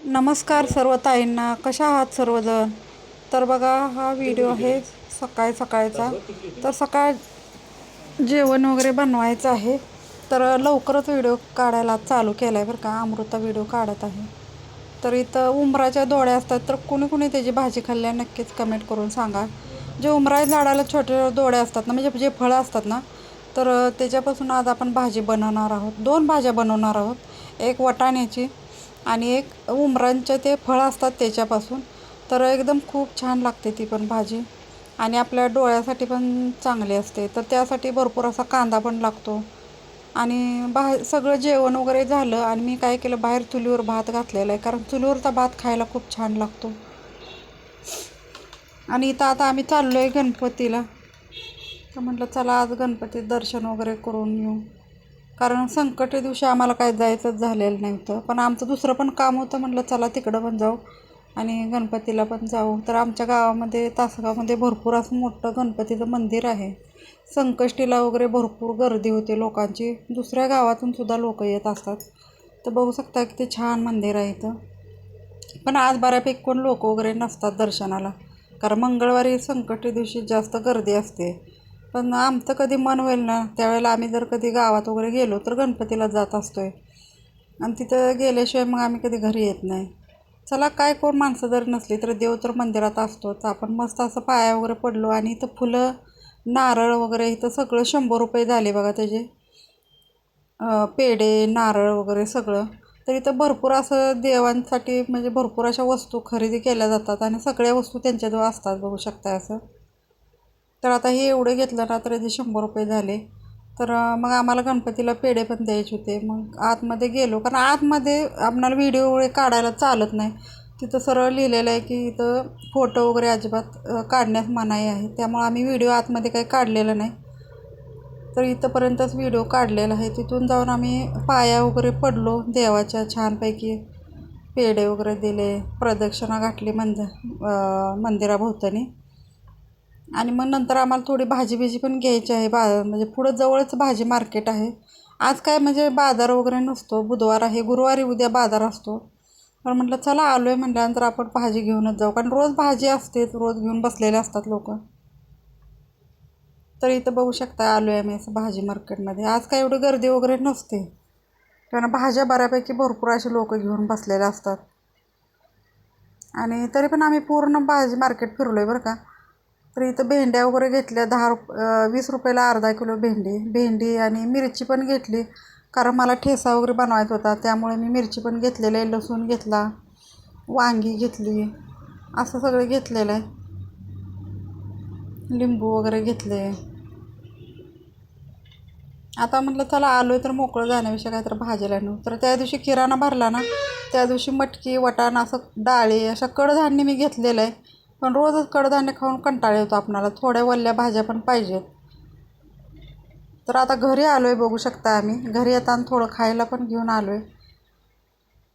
नमस्कार सर्व ताईंना, कशा आहात सर्वजण. तर बघा, हा व्हिडिओ आहे सकाळचा. तर सकाळ जेवण वगैरे बनवायचं आहे, तर लवकरच व्हिडिओ काढायला चालू केला आहे बरं का. अमृता व्हिडिओ काढत आहे. तर इथं उंबराच्या दोड्या असतात, तर कुणी कुणी त्याची भाजी खाल्ल्या नक्कीच कमेंट करून सांगा. जे उंबराच्या झाडाला छोटे दोड्या असतात ना, म्हणजे जे फळं असतात ना, तर त्याच्यापासून आज आपण भाजी बनवणार आहोत. 2 भाज्या बनवणार आहोत, एक वाटाण्याची आणि एक उमरांचे ते फळं असतात त्याच्यापासून. तर एकदम खूप छान लागते ती पण भाजी, आणि आपल्या डोळ्यासाठी पण चांगली असते. तर त्यासाठी भरपूर असा कांदा पण लागतो. आणि सगळं जेवण वगैरे झालं आणि मी काय केलं, बाहेर चुलीवर भात घातलेला आहे, कारण चुलीवरचा भात खायला खूप छान लागतो. आणि इथं आता आम्ही चाललो आहे गणपतीला. तर म्हटलं चला आज गणपती दर्शन वगैरे करून येऊ, कारण संकटी दिवशी आम्हाला काय जायचंच झालेलं नव्हतं. पण आमचं दुसरं पण काम होतं, म्हटलं चला तिकडं पण जाऊ आणि गणपतीला पण जाऊ. तर आमच्या गावामध्ये, तासगावमध्ये भरपूर असं मोठं गणपतीचं मंदिर आहे. संकष्टीला वगैरे भरपूर गर्दी होते लोकांची, दुसऱ्या गावातून सुद्धा लोक येत असतात. तर बघू शकता की ते छान मंदिर आहे इथं. पण आज बऱ्यापैकी कोण लोक वगैरे नसतात दर्शनाला, कारण मंगळवारी संकटी दिवशी जास्त गर्दी असते. पण आमचं कधी मन होईल ना त्यावेळेला आम्ही जर कधी गावात वगैरे गेलो तर गणपतीला जात असतोय, आणि तिथं गेल्याशिवाय मग आम्ही कधी घरी येत नाही. चला, काय कोण माणसं जर नसली तर देव तर मंदिरात असतोच. आपण मस्त असं पाया वगैरे पडलो, आणि इथं फुलं, नारळ वगैरे इथं सगळं 100 रुपये झाले बघा त्याचे. पेढे, नारळ वगैरे सगळं. तर इथं भरपूर असं देवांसाठी म्हणजे भरपूर अशा वस्तू खरेदी केल्या जातात, आणि सगळ्या वस्तू त्यांच्याजवळ असतात, बघू शकता असं. तर आता हे एवढे घेतलं ना तर याचे 100 रुपये झाले. तर मग आम्हाला गणपतीला पेढे पण द्यायचे होते. मग आतमध्ये गेलो, कारण आतमध्ये आपल्याला व्हिडिओ वगैरे काढायला चालत नाही. तिथं सरळ लिहिलेलं आहे की इथं फोटो वगैरे अजिबात काढण्यास मनाई आहे. त्यामुळे आम्ही व्हिडिओ आतमध्ये काही काढलेला नाही, तर इथंपर्यंतच व्हिडिओ काढलेला आहे. तिथून जाऊन आम्ही पाया वगैरे पडलो देवाच्या, छानपैकी पेढे वगैरे दिले, प्रदक्षिणा घातली मंदिराभोवतानी. आणि मग नंतर आम्हाला थोडी भाजी बिजी पण घ्यायची आहे. म्हणजे पुढं जवळच भाजी मार्केट आहे. आज काय म्हणजे बाजार वगैरे नसतो, बुधवार आहे, गुरुवारी उद्या बाजार असतो. पण म्हटलं चला आलो आहे म्हटल्यानंतर आपण भाजी घेऊनच जाऊ, कारण रोज भाजी असतेच, रोज घेऊन बसलेले असतात लोक. तर इथं बघू शकता आलो आहे आम्ही असं भाजी मार्केटमध्ये. आज काय एवढी गर्दी वगैरे नसते, कारण भाज्या बऱ्यापैकी भरपूर असे लोक घेऊन बसलेले असतात. आणि तरी पण आम्ही पूर्ण भाजी मार्केट फिरलो आहे बरं का. तर इथं भेंड्या वगैरे घेतल्या, 20 रुपयाला अर्धा किलो भेंडी आणि मिरची पण घेतली, कारण मला ठेसा वगैरे बनवायचा होता. त्यामुळे मी मिरची पण घेतलेलं आहे, लसूण घेतला, वांगी घेतली, असं सगळं घेतलेलं आहे. लिंबू वगैरे घेतले. आता म्हटलं चला आलो आहे तर मोकळं जाण्याविषयी काय तर भाजीला नेऊ. तर त्या दिवशी किराणा भरला ना, त्या दिवशी मटकी, वाटाणा, असं डाळी, अशा कडधान्य मी घेतलेलं आहे. पण रोजच कडधान्य खाऊन कंटाळा येतो आपणाला, थोड्या वल्ल्या भाज्या पण पाहिजेत. तर आता घरी आलो आहे, बघू शकता आम्ही घरी येताना थोडं खायला पण घेऊन आलो आहे,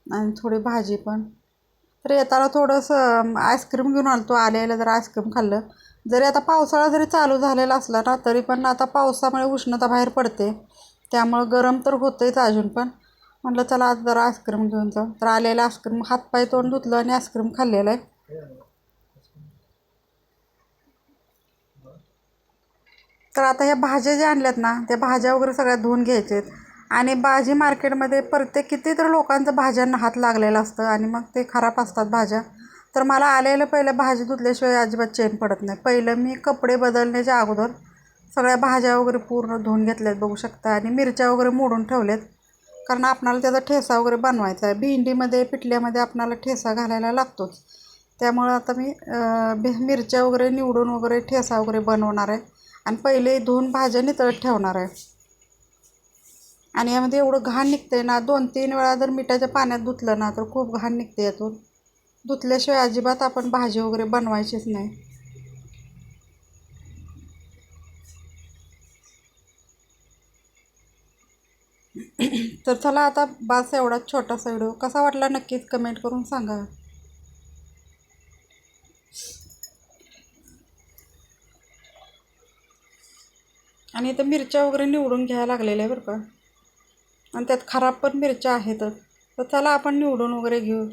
आणि थोडी भाजी पण. तर येताना थोडंसं आईस्क्रीम घेऊन आलो. आल्याला जर आईस्क्रीम खाल्लं. जरी आता पावसाळा जरी चालू झालेला असला ना, तरी पण आता पावसामुळे उष्णता बाहेर पडते, त्यामुळं गरम तर होतंच अजून पण. म्हटलं चला आज जरा आईस्क्रीम घेऊन जाऊ. तर आलेलं आईस्क्रीम हातपाय तोंड धुतलं आणि आईस्क्रीम खाल्लेलं आहे. तर आता ह्या भाज्या ज्या आणल्यात ना, त्या भाज्या वगैरे सगळ्या धुवून घ्यायचे. आणि भाजी मार्केटमध्ये प्रत्येक कितीतरी लोकांचं भाज्यांना हात लागलेला असतं, आणि मग ते खराब असतात भाज्या. तर मला आलेलं पहिलं भाजी धुतल्याशिवाय अजिबात चैन पडत नाही. पहिलं मी कपडे बदलण्याच्या अगोदर सगळ्या भाज्या वगैरे पूर्ण धुवून घेतल्यात, बघू शकता, आणि मिरच्या वगैरे मोडून ठेवल्यात, कारण आपणाला त्याचा ठेसा वगैरे बनवायचा आहे. भेंडीमध्ये, पिठल्यामध्ये आपणाला ठेसा घालायला लागतोच. त्यामुळं आता मी मिरच्या वगैरे निवडून वगैरे ठेसा वगैरे बनवणार आहे, आणि पहिले धुवून भाज्या नितळत ठेवणार आहे. आणि यामध्ये एवढं घाण निघते ना, 2-3 वेळा जर मिठाच्या पाण्यात धुतलं ना तर खूप घाण निघते यातून. धुतल्याशिवाय अजिबात आपण भाजी वगैरे बनवायचीच नाही. तर चला आता बास एवढा छोटासा व्हिडिओ. कसा वाटला नक्कीच कमेंट करून सांगा. आणि इथं मिरच्या वगैरे निवडून घ्यायला लागलेल्या आहे बरं का, आणि त्यात खराब पण मिरच्या आहेतच. तर चला आपण निवडून वगैरे घेऊ.